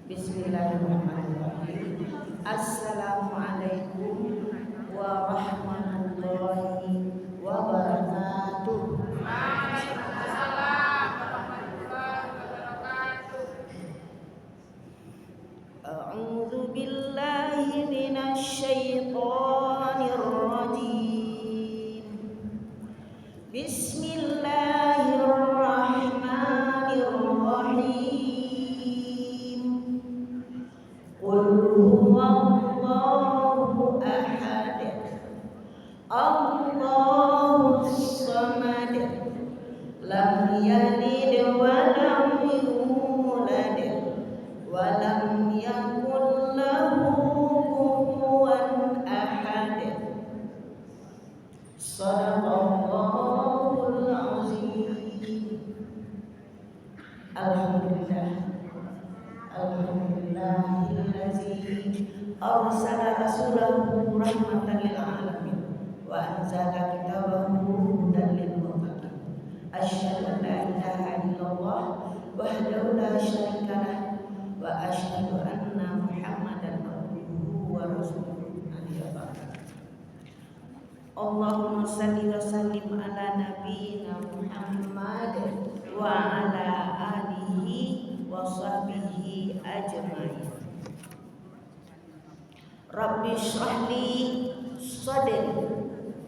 Bismillahirrahmanirrahim. Assalamualaikum warahmatullahi wabarakatuh. Waalaikumsalam warahmatullahi wabarakatuh. A'udzu billahi minasy syaithanir rajim. Bismillahirrahmanirrahim. Qul huwallahu ahad. Allahus samad. Lam yalid wa lam yulad wa lam yakul lahu kufuwan ahad. Shadaqallahul azim. Alhamdulillahillazi arsala rasulahu rahmatan lil alamin wa anzala kitabahu hudan lil muttaqin. Asyhadu an la ilaha illallah wahdahu la syarika lah wa asyhadu anna Muhammadan abduhu wa rasuluhu. Allahumma shalli wa sallim ala nabiyyina Muhammad wa ala alihi wa sahbihi ajma'in. Rabbi shrah li sadri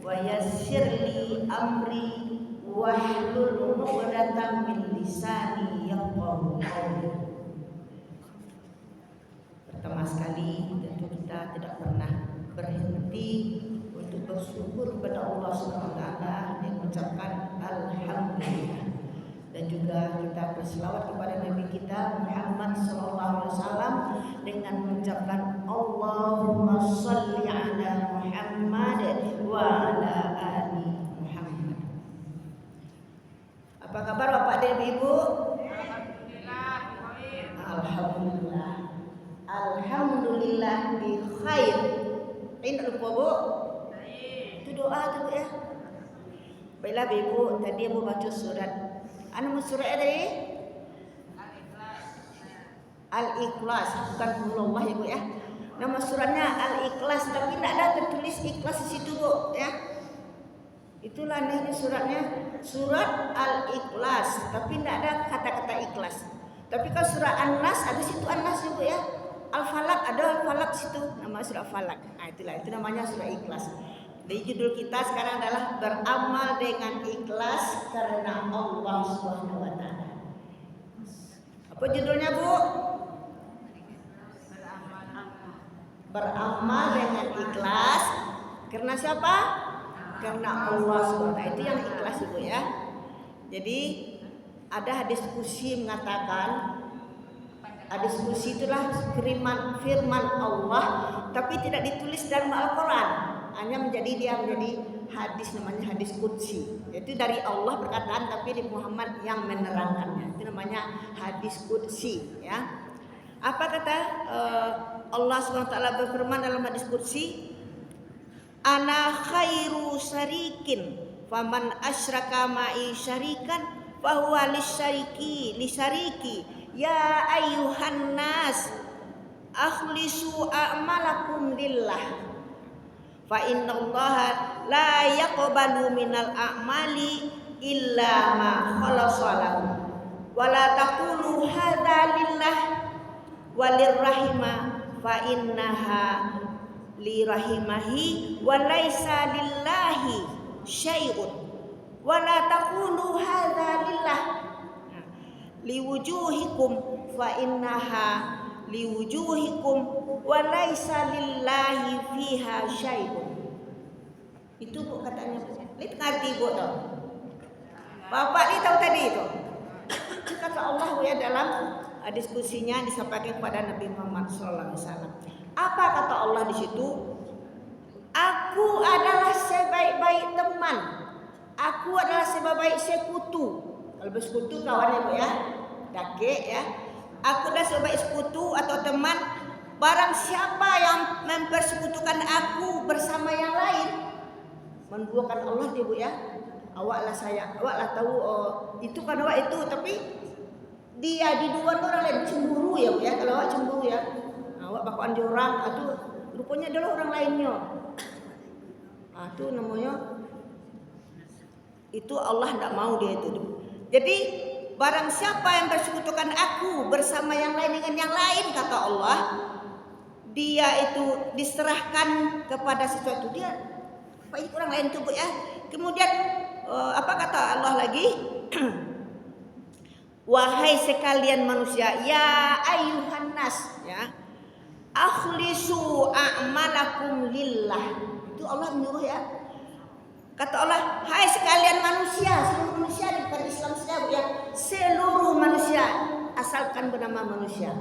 wa yassir li amri wahlul 'uqdatam min lisani yafqahu qawli. Pertama sekali tentu kita tidak pernah berhenti untuk bersyukur kepada Allah Subhanahu wa taala dan mengucapkan alhamdulillah, dan juga kita berselawat kepada Nabi kita Muhammad sallallahu alaihi wasallam dengan mengucapkan Allahumma shalli ala Muhammad wa ala ali Muhammad. Apa kabar Bapak dan Ibu? Alhamdulillah. Alhamdulillah bi khair. Ini lupa Bu? Itu doa tu ya. Baiklah Ibu, tadi Ibu baca surat. Anu suratnya tadi? Al-Ikhlas, bukan Allah ya Bu ya. Nama suratnya Al-Ikhlas, tapi tidak ada tertulis ikhlas di situ Bu ya. Itulah anehnya suratnya, surat Al-Ikhlas, tapi tidak ada kata-kata ikhlas. Tapi kalau surat An-Nas ada situ An-Nas Bu ya. Al-Falaq ada Al-Falaq situ, nama surat Falaq. Nah, itulah itu namanya surat Ikhlas. Jadi judul kita sekarang adalah beramal dengan ikhlas karena Allah Subhanahu wa taala. Apa judulnya Bu? Beramal dengan ikhlas karena siapa? Karena Allah Subhanahu wa taala. Itu yang ikhlas Bu ya. Jadi ada hadis qudsi mengatakan, hadis qudsi itulah firman Allah tapi tidak ditulis dalam Al-Qur'an, hanya menjadi hadis, namanya hadis qudsi. Itu dari Allah perkataan tapi di Muhammad yang menerangkannya. Itu namanya hadis qudsi ya. Apa kata Allah Subhanahu wa taala berfirman dalam hadis qudsi? Ana khairu syarikin faman asyraka ma'i syarikan fahuwa lisyariki ya ayyuhan nas akhlisu a'malakum lillah fa innallaha la yaqbalu minal a'mali illa ma khalasa lahu wa la taqulu hadza lillah walirrahima fa innaha lirahimahi wa laisa lillahi syai'un wa la taqulu hadza lillah liwujuhikum fa innaha liwujuhikum wa laisa lillahi fiha syai'un. Itu Bu katanya Bu. Lihat ngerti Bu toh. Bapak ni tahu tadi itu. Kata Allah ya dalam diskusinya disampaikan kepada Nabi Muhammad sallallahu alaihi wasallam. Apa kata Allah di situ? Aku adalah sebaik-baik teman. Aku adalah sebaik-baik sekutu. Kalau bersekutu kawan ya Bu ya, dake ya. Aku adalah sebaik sekutu atau teman. Barang siapa yang mempersekutukan aku bersama yang lain, menduakan Allah dia Bu ya. Awaklah saya, awaklah tahu itu kan awak itu, tapi dia di dua orang lain cemburu ya Bu ya. Kalau awak cemburu bak-bakan di orang, itu rupanya adalah orang lainnya. Itu namanya, itu Allah tidak mau dia itu. Jadi barang siapa yang bersekutukan aku bersama yang lain dengan yang lain, kata Allah, dia itu diserahkan kepada sesuatu, dia apa itu orang lain itu Bu ya. Kemudian apa kata Allah lagi? Wahai sekalian manusia, ya ayyuhan nas, ya, akhlisu a'malakum lillah. Itu Allah menyuruh ya. Kata Allah, hai sekalian manusia, seluruh manusia bukan Islam saja Bu ya, seluruh manusia asalkan bernama manusia.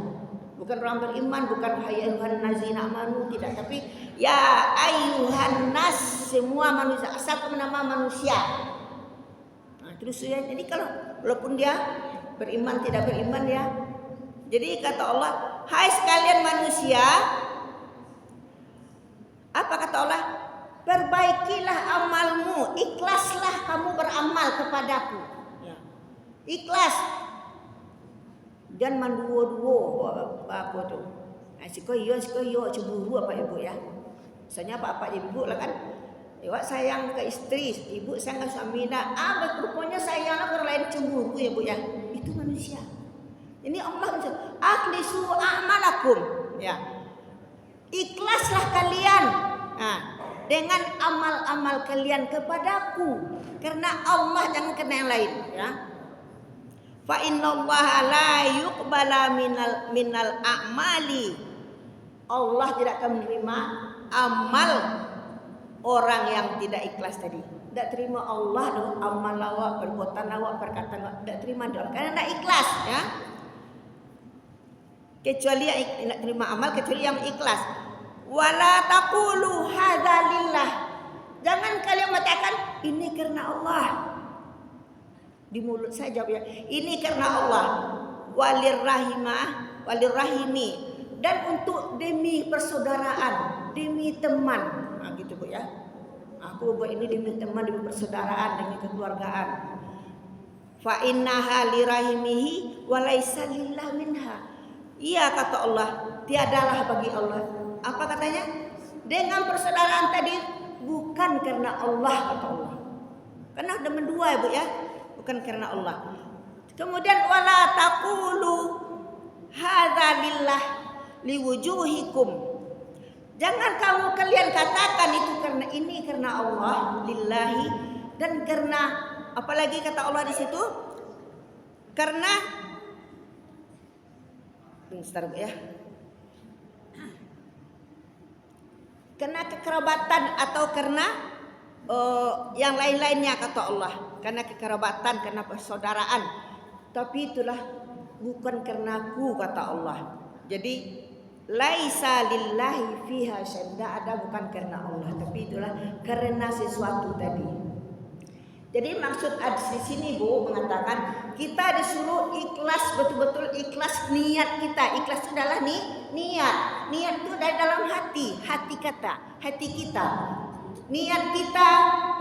Bukan orang beriman, bukan hai ayyuhan nazina amanu, tidak, tapi ya ayyuhan nas, semua manusia asalkan bernama manusia. Nah, terus ya, jadi kalau walaupun dia beriman tidak beriman ya. Jadi kata Allah, hai sekalian manusia, apa kata Allah? Perbaikilah amalmu, ikhlaslah kamu beramal kepadaku. Ya. Ikhlas. Dan manduo-duo apa tuh? Sikoyo cemburu apa ibu ya? Misalnya apa ibu lah kan? Iwak sayang ke istri, ibu sayang ke suami. Nah, rupanya sayang orang lain cemburu ya Bu ya. Itu manusia. Ini Allah bilang, akhlisu a'malakum, ya. Ikhlaslah kalian. Nah, dengan amal-amal kalian kepadaku, karena Allah, jangan karena yang lain, ya. Fa innallaha la yuqbala minal a'mali. Allah tidak akan menerima amal orang yang tidak ikhlas tadi. Tidak terima Allah dong, amal awak, perbuatan awak, perkataan awak, tidak terima dong, karena tidak ikhlas ya. Kecuali yang tidak terima amal, kecuali yang ikhlas. Wala taqulu hadza lillah. Jangan kalian mengatakan ini karena Allah. Di mulut saya jawab ya, ini karena Allah. Walirrahimi, dan untuk demi persaudaraan, demi teman. Nah, gitu Bu ya. Aku buat ini demi teman, demi persaudaraan, demi kekeluargaan. Fa innaha lirahimihi wa laisa lillah minha. Iya kata Allah, tiadalah bagi Allah. Apa katanya? Dengan persaudaraan tadi bukan karena Allah, kata Allah. Karena ada mendua ya Bu ya, bukan karena Allah. Kemudian wala taqulu hadza lillah liwujuhikum. Jangan kalian katakan itu karena ini karena Allah, lillahi, dan karena apalagi kata Allah di situ? Karena bentar ya. Karena kekerabatan atau karena yang lain-lainnya kata Allah. Karena kekerabatan, karena persaudaraan. Tapi itulah bukan karena aku kata Allah. Jadi laisa lillahi fiha syadda, ada bukan karena Allah, tapi itulah karena sesuatu tadi. Jadi maksud di sini Bu mengatakan kita disuruh ikhlas, betul-betul ikhlas niat kita. Ikhlas itu adalah niat. Niat itu dari dalam hati kita. Niat kita,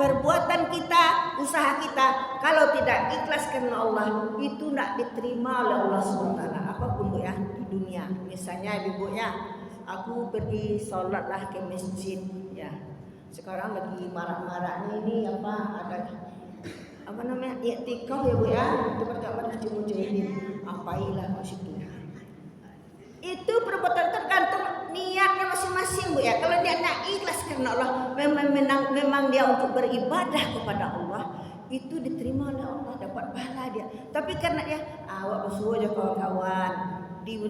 perbuatan kita, usaha kita. Kalau tidak ikhlas karena Allah, itu tidak diterima oleh Allah SWT. Apapun Bu ya di dunia. Misalnya Ibu ya, aku pergi sholat lah ke masjid ya. Sekarang lagi marak-maraknya ini apa namanya i'tikaf ya Bu ya, itu pertama dimujahin apailah ke situ. Itu perbuatan tergantung niatnya masing-masing Bu ya. Kalau dia nak ikhlas karena Allah, memang dia untuk beribadah kepada Allah, itu diterima oleh Allah, dapat pahala dia. Tapi karena dia awak bersuara aja kawan-kawan di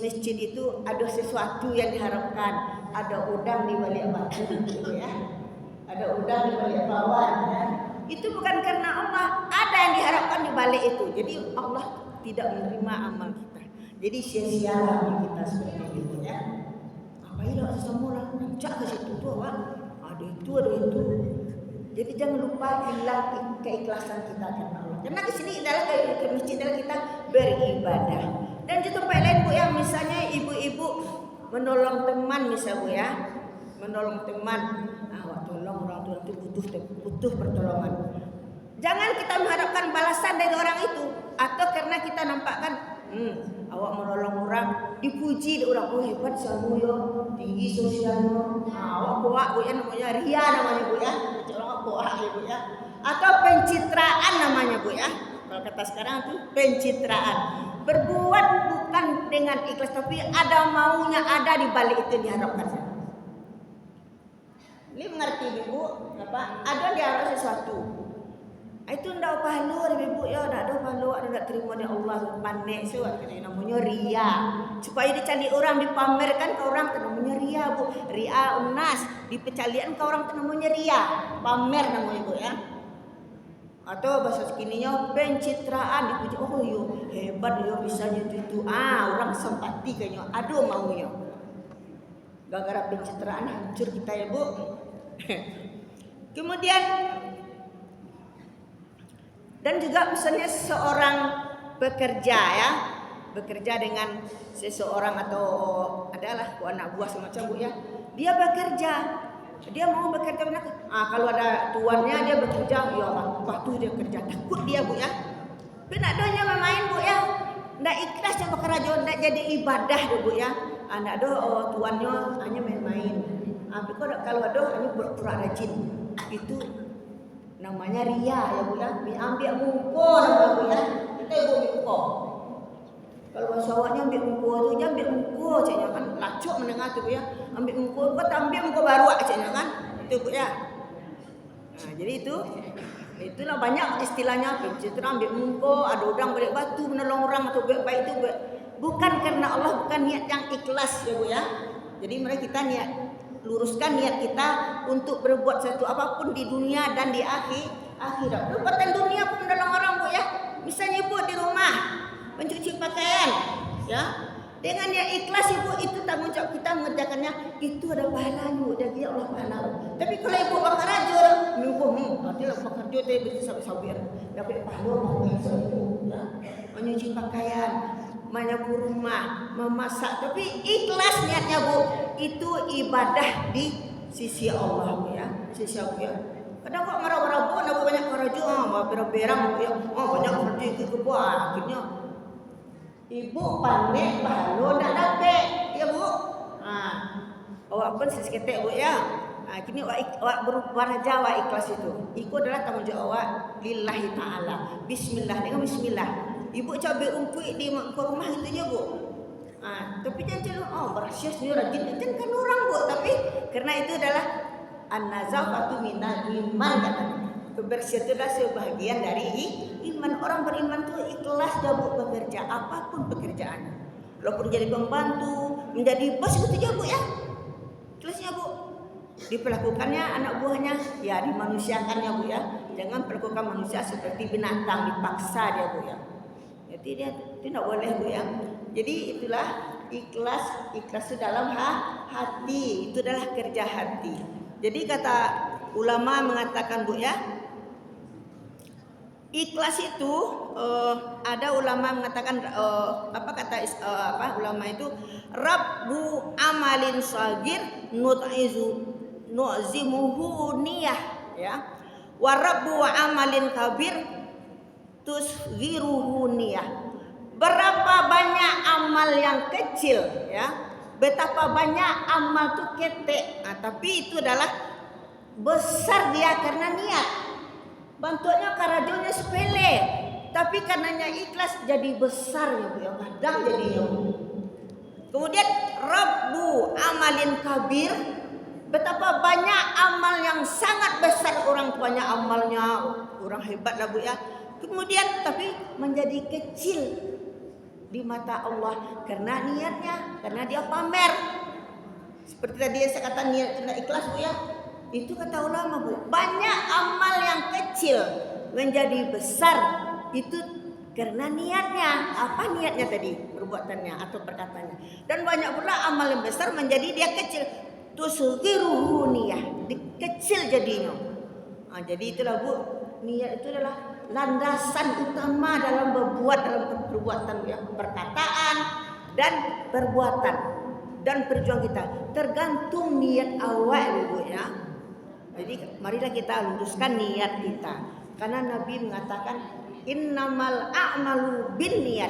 masjid itu ada sesuatu yang diharapkan, ada udang di balik batu gitu ya, ada udang di balik bawah ya. Itu bukan karena Allah, ada yang diharapkan di balik itu. Jadi Allah tidak menerima amal kita. Jadi sia-sia amal kita seperti itu ya. Apa ini semua cak ke situ tuh ada itu. Jadi jangan lupa hilang keikhlasan kita karena Allah. Karena di sini adalah ke masjid adalah kita beribadah. Dan di tempat lain Bu ya, misalnya ibu-ibu menolong teman misalnya Bu ya, menolong teman. Tolong orang tua itu butuh pertolongan. Jangan kita mengharapkan balasan dari orang itu, atau karena kita nampakkan awak menolong orang dipuji orang, oh hebat samu yo, tinggi sosialnya. Awak kuat bu ya, namanya ria namanya bu ya, orang kuat ya bu ya. Atau pencitraan namanya bu ya. Kalau kata sekarang itu pencitraan. Berbuat bukan dengan ikhlas, tapi ada maunya, ada di balik itu diharapkan. Ini mengerti ibu apa? Ada diharap sesuatu. Itu ndak pahala ibu ya, ndak ada pahala, ada terima dari Allah panek suat namanya ria. Supaya dicari orang, dipamerkan ke orang namanya ria bu. Ria unas, dipecalian ke orang namanya ria. Pamer namanya bu ya. Atau bahasa kininya pencitraan, dipuji, oh yo hebat yo bisa itu. Orang simpati kayaknya, aduh maunya. Gara-gara pencitraan hancur kita ya bu. Kemudian dan juga misalnya seorang bekerja ya, bekerja dengan seseorang atau adalah anak buah semacam bu ya, dia bekerja, dia mau bekerja benar. Kalau ada tuannya dia bekerja, ya waktu dia kerja takut dia bu ya, benar doanya main bu ya, ndak ikhlas yang bekerja, ndak jadi ibadah deh bu ya, anak tuannya hanya main-main. Tapi kalau ada hanya pura-pura rajin, itu namanya ria ya bu ya. Ambil muko namanya bu ya. Kita ibu muko. Kalau bahasa awaknya ambil muko tu, jangan ambil muko caknya kan. Lacuk mendengar tu bu ya. Ambil muko, kau ambil muko baru caknya kan. Itu bu ya. Nah, jadi itulah banyak istilahnya. Pencitraan ambil muko, ada orang balik batu menolong orang atau baik itu bukan karena Allah, bukan niat yang ikhlas ya bu ya. Jadi mereka kita niat luruskan niat kita untuk berbuat sesuatu apapun di dunia dan di akhirat. Perbuatan dunia pun menolong orang bu ya. Misalnya ibu di rumah mencuci pakaian, ya dengan yang ikhlas ibu, itu tanggung jawab kita mengerjakannya, itu ada pahala ibu dari Allah pahala. Tapi kalau ibu bekerja, nanti lah bekerja dia bisa sabar, dapat pahala ibu, ya menyuci pakaian, menyapu rumah, memasak, tapi ikhlas niatnya bu, itu ibadah di sisi Allah bu ya, sisi Allah ya. Kadang kok marah-marah bu, nak banyak kerja, berang bu ya, banyak kerja itu bu, akhirnya ibu pandai pahala nak dapat ya bu. Awak pun seketek bu ya. Kini awak berwaraja awak ikhlas itu. Itu adalah tanggung jawab awak lillahi ta'ala. Bismillah, dengan bismillah. Ibu cabai rumput di rumah itu ya bu. Tapi jangan berhasil sendiri rajin. Jangan orang bu. Tapi karena itu adalah an-nazafatu minal iman katanya. Kebersihan itu adalah sebahagian dari iman. Orang beriman itu ikhlas dah bu bekerja apapun pekerjaannya. Walaupun jadi pembantu, menjadi bos itu juga bu ya. Ikhlasnya bu. Diperlakukannya anak buahnya ya dimanusiakannya bu ya. Jangan perlakukan manusia seperti binatang, dipaksa dia bu ya. Jadi dia tidak boleh bu ya. Jadi itulah ikhlas itu dalam hati, itu adalah kerja hati. Jadi kata ulama mengatakan bu ya, ikhlas itu ada ulama mengatakan apa kata ulama itu, Rabbu amalin sagir nu'zimuhu niyah ya, wa rabbu amalin kabir tusghiruhu niyah. Berapa banyak amal yang kecil ya, betapa banyak amal itu ketek, tapi itu adalah besar dia karena niat. Bantuannya karajonya sepele, tapi karenanya ikhlas jadi besar ya bu ya, kadang jadinya. Kemudian Rabbu amalin kabir, betapa banyak amal yang sangat besar orang tuanya amalnya, orang hebat lah bu ya. Kemudian tapi menjadi kecil di mata Allah karena niatnya, karena dia pamer. Seperti tadi saya kata niat itu ikhlas bu ya. Itu kata ulama bu, banyak amal yang kecil menjadi besar itu karena niatnya. Apa niatnya tadi? Perbuatannya atau perkataannya. Dan banyak pula amal yang besar menjadi dia kecil. Tusghiruhu niyah, kecil jadinya. Jadi itulah bu, niat itu adalah landasan utama dalam berbuat, dalam perbuatan ya, perkataan dan perbuatan dan perjuangan kita. Tergantung niat awal bu ya. Jadi marilah kita luruskan niat kita. Karena Nabi mengatakan innamal a'malu binniyat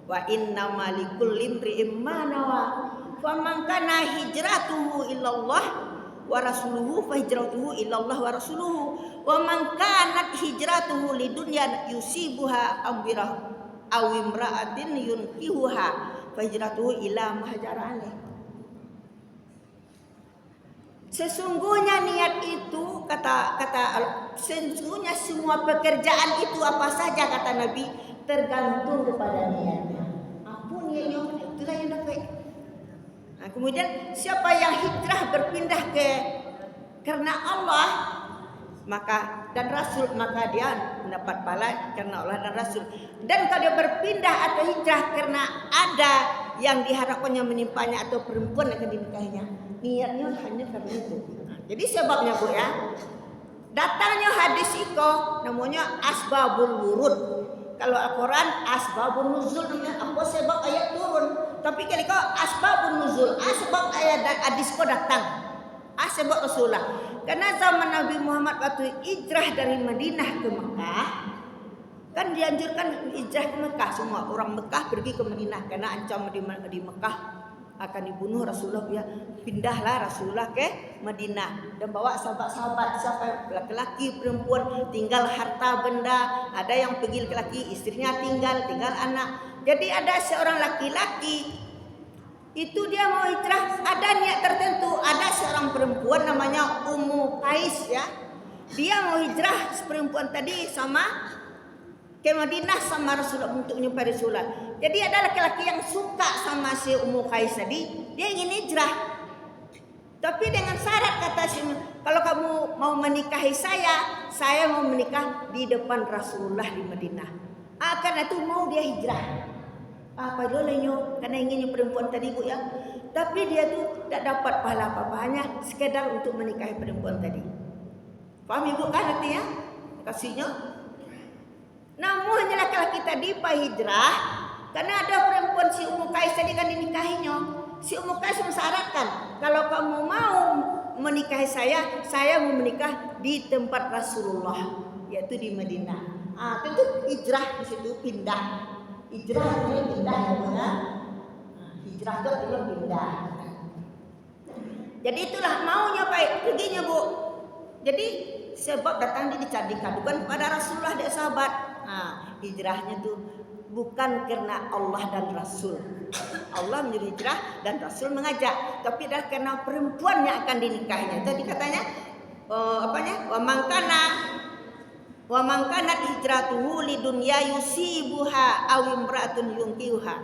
Wa innamal likulli imri'in ma nawa. Faman kana hijratuhu illallah wa rasuluhu fa hijratuhu illallah wa rasuluhu. Wa man kanat hijratuhu lidunya yusibuha aw imra'atin yunkihuha fa hijratuhu ila ma hajara alaih. Sesungguhnya niat itu sesungguhnya semua pekerjaan itu apa saja kata Nabi tergantung kepada niatnya. Apa niatnya? Itulah yang dapat. Nah, kemudian siapa yang hijrah berpindah karena Allah maka dan Rasul, maka dia mendapat pahala karena Allah dan Rasul. Dan kalau dia berpindah atau hijrah karena ada yang diharapkannya menimpanya atau perempuan yang akan dinikahinya, niatnya hanya karena itu. Nah, jadi sebabnya Bu ya, datangnya hadis itu namanya asbabul wurud. Kalau Al-Quran asbabun nuzul, apa sebab ayat turun. Tapi kalau asbabun nuzul, sebab ayat hadis kau datang, sebab Rasulullah. Karena zaman Nabi Muhammad waktu hijrah dari Madinah ke Mekah, kan dianjurkan hijrah ke Mekah, semua orang Mekah pergi ke Madinah karena ancam di Mekah akan dibunuh Rasulullah. Ya, pindahlah Rasulullah ke Madinah dan bawa sahabat-sahabat, siapa laki-laki, perempuan, tinggal harta benda, ada yang pergi laki-laki, istrinya tinggal anak. Jadi ada seorang laki-laki itu dia mau hijrah, ada niat tertentu. Ada seorang perempuan namanya Ummu Qais ya, dia mau hijrah perempuan tadi sama ke Madinah sama Rasulullah untuk menyupai Rasulullah. Jadi ada laki-laki yang suka sama si Ummu Qais tadi, dia ingin hijrah. Tapi dengan syarat kata si, kalau kamu mau menikahi saya mau menikah di depan Rasulullah di Madinah. Karena itu mau dia hijrah. Apa dolenya karena inginnya perempuan tadi Bu ya. Tapi dia tuh tidak dapat pahala apa-apa, hanya sekedar untuk menikahi perempuan tadi. Paham Ibu kan artinya? Kasihnya. Namun hanya laki-laki tadi pak hijrah karena ada perempuan si Ummu Qais tadi kan dinikahinya. Si Ummu Qais mensyaratkan, kalau kamu mau menikahi saya mau menikah di tempat Rasulullah, yaitu di Madinah. Tentu hijrah di situ pindah. Hijrah itu pindah ya. Hijrah itu artinya pindah. Jadi itulah maunya baik perginya Bu. Jadi sebab datang dikadukan kepada Rasulullah dan sahabat. Hijrahnya tuh bukan karena Allah dan Rasul. Allah menyuruh hijrah dan Rasul mengajak, tapi adalah karena perempuan yang akan dinikahinya. Tadi katanya wa man kana hijratuhu lidunya yusibuha aw imra'atun yunkihuha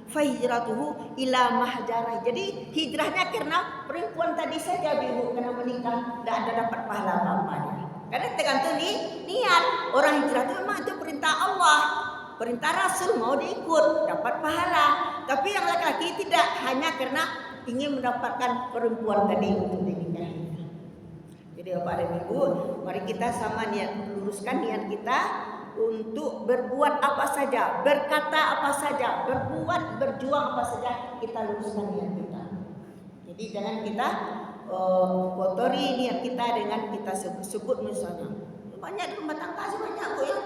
fa hijratuhu ila mahjarah. Jadi hijrahnya karena perempuan tadi saja Bu, karena menikah tidak ada dapat pahala apa-apa. Karena tergantung niat. Orang hijrah itu memang itu perintah Allah, perintah Rasul, mau diikut dapat pahala. Tapi yang laki-laki tidak, hanya karena ingin mendapatkan perempuan tadi untuk dinikahi. Jadi Bapak dan Ibu, mari kita sama niat, luruskan niat kita untuk berbuat apa saja, berkata apa saja, berbuat, berjuang apa saja, kita luruskan niat kita. Jadi jangan kita kotori niat kita dengan kita sebut misalnya. Banyak di rumah tangga banyak Bu ya.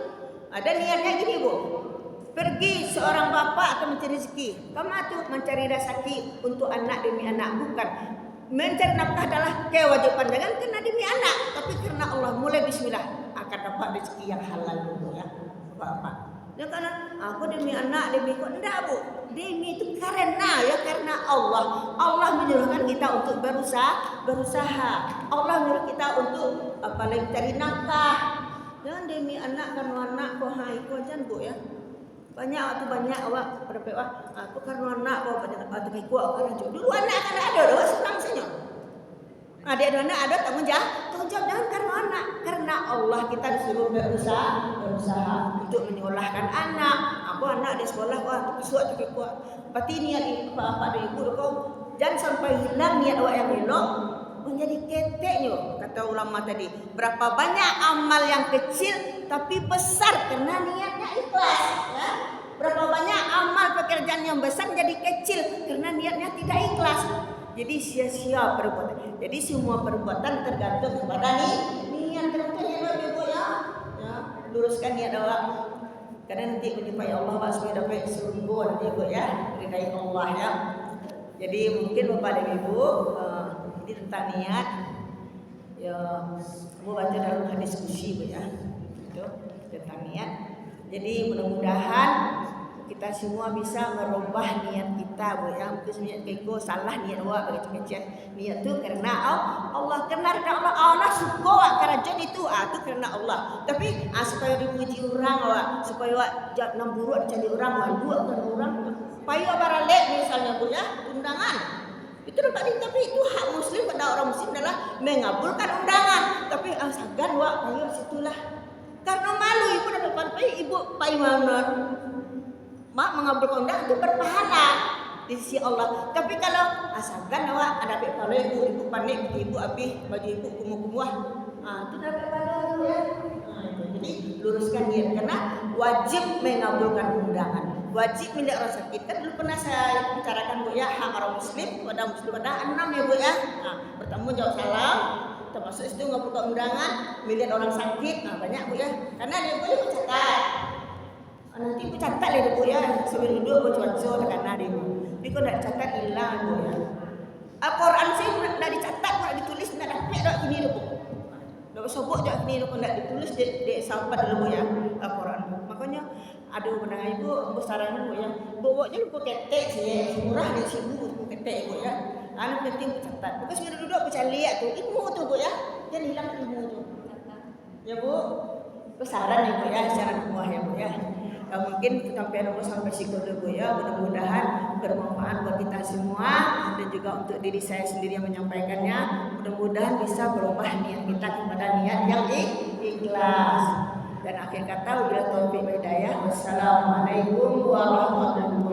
Ada niatnya gini Bu, pergi seorang bapak atau mencari rezeki, kamu tuh mencari rezeki untuk anak demi anak, bukan. Mencari nafkah adalah kewajiban, jangan kena demi anak, tapi karena Allah, mulai bismillah akan dapat rezeki yang halal dulu ya Bapak. Ya karena aku demi anak, demi kok enggak Bu, demi itu karena Allah menyuruhkan kita untuk berusaha. Allah menyuruh kita untuk apalagi cari nafkah. Jangan demi anak karena anak kok itu aja Bu ya. Banyak awak berapa aku karena anak kau banyak atau kiku aku kan dulu anak kan ada senang senyum. Ada anak ada tanggung jawab jangan karena anak, karena Allah kita disuruh berusaha untuk menyekolahkan anak. Aku anak di sekolah suatu kiku. Pasti niat apa dari ibu kau jangan sampai hilang niat awak yang elok menjadi keteknya kata ulama tadi. Berapa banyak amal yang kecil tapi besar karena niatnya ikhlas ya. Berapa banyak amal pekerjaan yang besar jadi kecil karena niatnya tidak ikhlas. Jadi sia-sia perbuatan. Jadi semua perbuatan tergantung kepada niat. Tergantung ya Ibu ya. Luruskan niat awak. Karena nanti menyukai Allah supaya dapat surga nanti ibu ya, ridai Allah ya. Jadi mungkin Bapak dan Ibu ini tentang niat ya, kamu baca dalam hadis kursi bu ya, itu tentang niat. Jadi mudah-mudahan kita semua bisa merubah niat kita bu ya. Mungkin niat keko salah niat awak kecil-kecil. Niat tu karena Allah, karena Allah suka kerajaan itu tu karena Allah. Tapi supaya dipuji orang awak, supaya awak jangan buruk jadi orang, dua kan orang. Supaya baralek misalnya bu ya, undangan. Itu dapat, tapi itu hak muslim pada orang muslim adalah mengabulkan undangan. Tapi sagan awak payu situlah. Karena malu ibu dapat sampai ibu paimanan. Mak mengabulkan undangan itu berpahala di sisi Allah. Tapi kalau asalkan awak ada pahala ibu panik ibu api baju ibu kumuh-kumuh, itu dapat pahala ya. Jadi luruskan niat karena wajib mengabulkan undangan. Wajib minta orang sakit. Kan dulu pernah saya bicarakan bu ya, hak orang muslim kepada muslim ada 6 ya bu ya. Bertemu jawab salam, termasuk itu mengabulkan undangan, melihat orang sakit, banyak bu ya. Karena dia boleh mencatat. Nanti aku catat lah bu ya, sebelum duduk aku cuaca karena dia bu. Tapi kau nak catat hilang bu ya. Al-Quran sih nak dicatat, nak ditulis, nak dapat dak kini bu. Dak sobok dak kini kau nak ditulis di sahabat dulu bu ya Al-Quran. Makanya ada pendengar ibu, bu saran bu ya. Bawanya lu ketek sih, murah di sini bu ketek bu ya. Anak penting catat. Bukan sebelum duduk aku cari lihat tu ilmu tu bu ya. Jangan hilang ilmu tu. Ya bu. Saran ya bu ya, saran semua ya bu ya. Mungkin sampai situ dulu ya. Mudah-mudahan bermanfaat buat kita semua dan juga untuk diri saya sendiri yang menyampaikannya. Mudah-mudahan bisa berubah niat kita kepada niat yang ikhlas. Dan akhir kata wabillahi taufiq wal hidayah. Wassalamualaikum warahmatullahi